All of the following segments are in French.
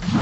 C'est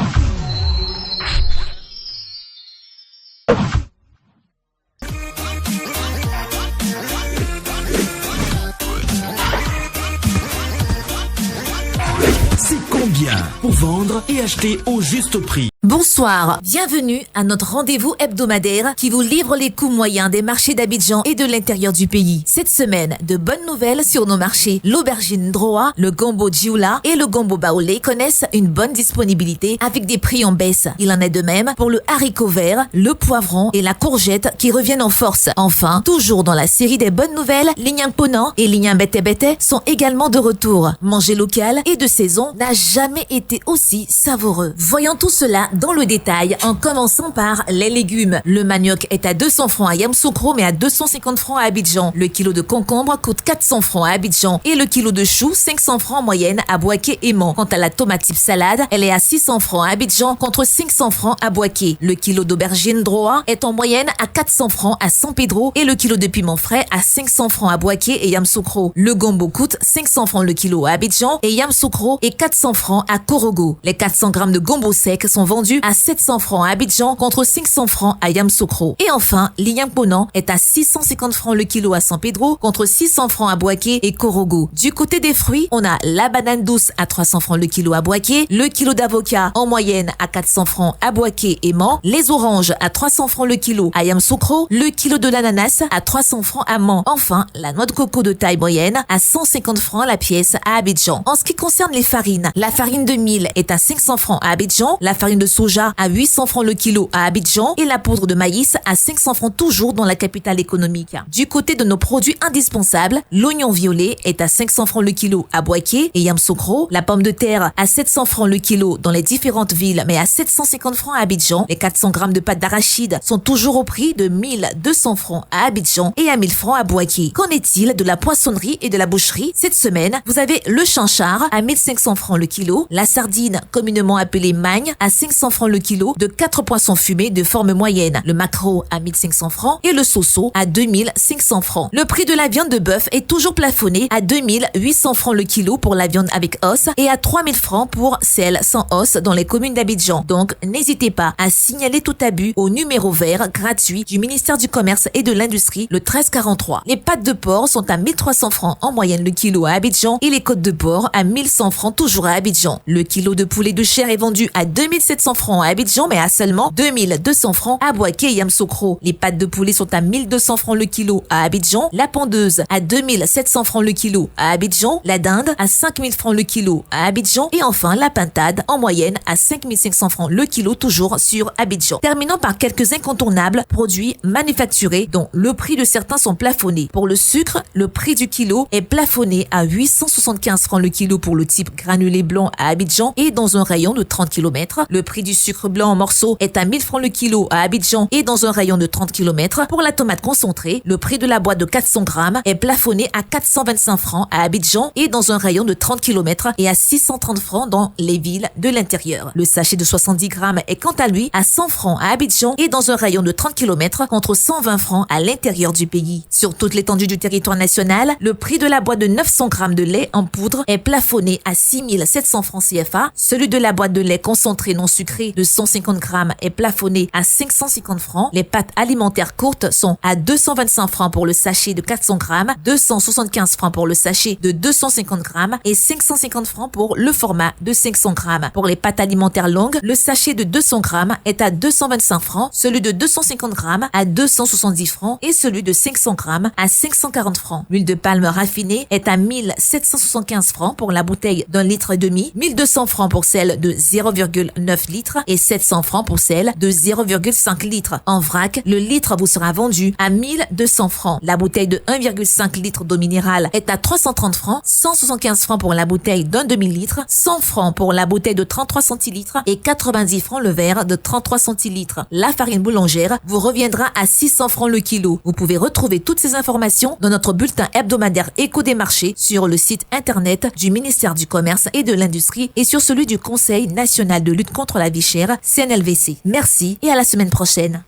combien pour vendre et acheter au juste prix? Bonsoir, bienvenue à notre rendez-vous hebdomadaire qui vous livre les coûts moyens des marchés d'Abidjan et de l'intérieur du pays. Cette semaine, de bonnes nouvelles sur nos marchés. L'aubergine Droa, le gombo Djioula et le gombo Baoulé connaissent une bonne disponibilité avec des prix en baisse. Il en est de même pour le haricot vert, le poivron et la courgette qui reviennent en force. Enfin, toujours dans la série des bonnes nouvelles, l'ignang ponant et l'ignang bete bete sont également de retour. Manger local et de saison n'a jamais été aussi savoureux. Voyons tout cela dans le détail, en commençant par les légumes. Le manioc est à 200 francs à Yamoussoukro, mais à 250 francs à Abidjan. Le kilo de concombre coûte 400 francs à Abidjan et le kilo de chou 500 francs en moyenne à Boaké et Mans. Quant à la tomate type salade, elle est à 600 francs à Abidjan contre 500 francs à Boaké. Le kilo d'aubergine Droa est en moyenne à 400 francs à San Pedro et le kilo de piment frais à 500 francs à Boaké et Yamoussoukro. Le gombo coûte 500 francs le kilo à Abidjan et Yamoussoukro et 400 francs à Korogo. Les 400 grammes de gombo sec sont vendus à 700 francs à Abidjan contre 500 francs à Yamoussoukro. Et enfin, l'ignang ponant est à 650 francs le kilo à San Pedro contre 600 francs à Boaké et Korogo. Du côté des fruits, on a la banane douce à 300 francs le kilo à Boaké, le kilo d'avocat en moyenne à 400 francs à Boaké et Mans, les oranges à 300 francs le kilo à Yamoussoukro, le kilo de l'ananas à 300 francs à Mans. Enfin, la noix de coco de taille moyenne à 150 francs la pièce à Abidjan. En ce qui concerne les farines, la farine de mil est à 500 francs à Abidjan, la farine de soja à 800 francs le kilo à Abidjan et la poudre de maïs à 500 francs toujours dans la capitale économique. Du côté de nos produits indispensables, l'oignon violet est à 500 francs le kilo à Boaké et Yamoussoukro, la pomme de terre à 700 francs le kilo dans les différentes villes mais à 750 francs à Abidjan. Les 400 grammes de pâte d'arachide sont toujours au prix de 1200 francs à Abidjan et à 1000 francs à Boaké. Qu'en est-il de la poissonnerie et de la boucherie? Cette semaine, vous avez le chinchard à 1500 francs le kilo, la sardine communément appelée magne à 500 francs le kilo de 4 poissons fumés de forme moyenne, le maquereau à 1500 francs et le soso à 2500 francs. Le prix de la viande de bœuf est toujours plafonné à 2800 francs le kilo pour la viande avec os et à 3000 francs pour celle sans os dans les communes d'Abidjan. Donc, n'hésitez pas à signaler tout abus au numéro vert gratuit du ministère du Commerce et de l'Industrie, le 1343. Les pâtes de porc sont à 1300 francs en moyenne le kilo à Abidjan et les côtes de porc à 1100 francs toujours à Abidjan. Le kilo de poulet de chair est vendu à 2700 francs à Abidjan, mais à seulement 2200 francs à Boaké et Yamoussoukro. Les pâtes de poulet sont à 1200 francs le kilo à Abidjan, la pondeuse à 2700 francs le kilo à Abidjan, la dinde à 5000 francs le kilo à Abidjan et enfin la pintade en moyenne à 5500 francs le kilo toujours sur Abidjan. Terminons par quelques incontournables produits manufacturés dont le prix de certains sont plafonnés. Pour le sucre, le prix du kilo est plafonné à 875 francs le kilo pour le type granulé blanc à Abidjan et dans un rayon de 30 km. Le prix du sucre blanc en morceaux est à 1000 francs le kilo à Abidjan et dans un rayon de 30 km. Pour la tomate concentrée, le prix de la boîte de 400 grammes est plafonné à 425 francs à Abidjan et dans un rayon de 30 km et à 630 francs dans les villes de l'intérieur. Le sachet de 70 grammes est quant à lui à 100 francs à Abidjan et dans un rayon de 30 km contre 120 francs à l'intérieur du pays. Sur toute l'étendue du territoire national, le prix de la boîte de 900 grammes de lait en poudre est plafonné à 6700 francs CFA. Celui de la boîte de lait concentré non sucré de 150 grammes est plafonné à 550 francs. Les pâtes alimentaires courtes sont à 225 francs pour le sachet de 400 grammes, 275 francs pour le sachet de 250 grammes et 550 francs pour le format de 500 grammes. Pour les pâtes alimentaires longues, le sachet de 200 grammes est à 225 francs, celui de 250 grammes à 270 francs et celui de 500 grammes à 540 francs. L'huile de palme raffinée est à 1775 francs pour la bouteille d'un litre et demi, 1200 francs pour celle de 0,9 litres et 700 francs pour celle de 0,5 litres. En vrac, le litre vous sera vendu à 1200 francs. La bouteille de 1,5 litre d'eau minérale est à 330 francs, 175 francs pour la bouteille d'un demi-litre, 100 francs pour la bouteille de 33 centilitres et 90 francs le verre de 33 centilitres. La farine boulangère vous reviendra à 600 francs le kilo. Vous pouvez retrouver toutes ces informations dans notre bulletin hebdomadaire Écho des marchés sur le site internet du ministère du Commerce et de l'Industrie et sur celui du Conseil national de lutte contre la vie chère, CNLVC. Merci et à la semaine prochaine.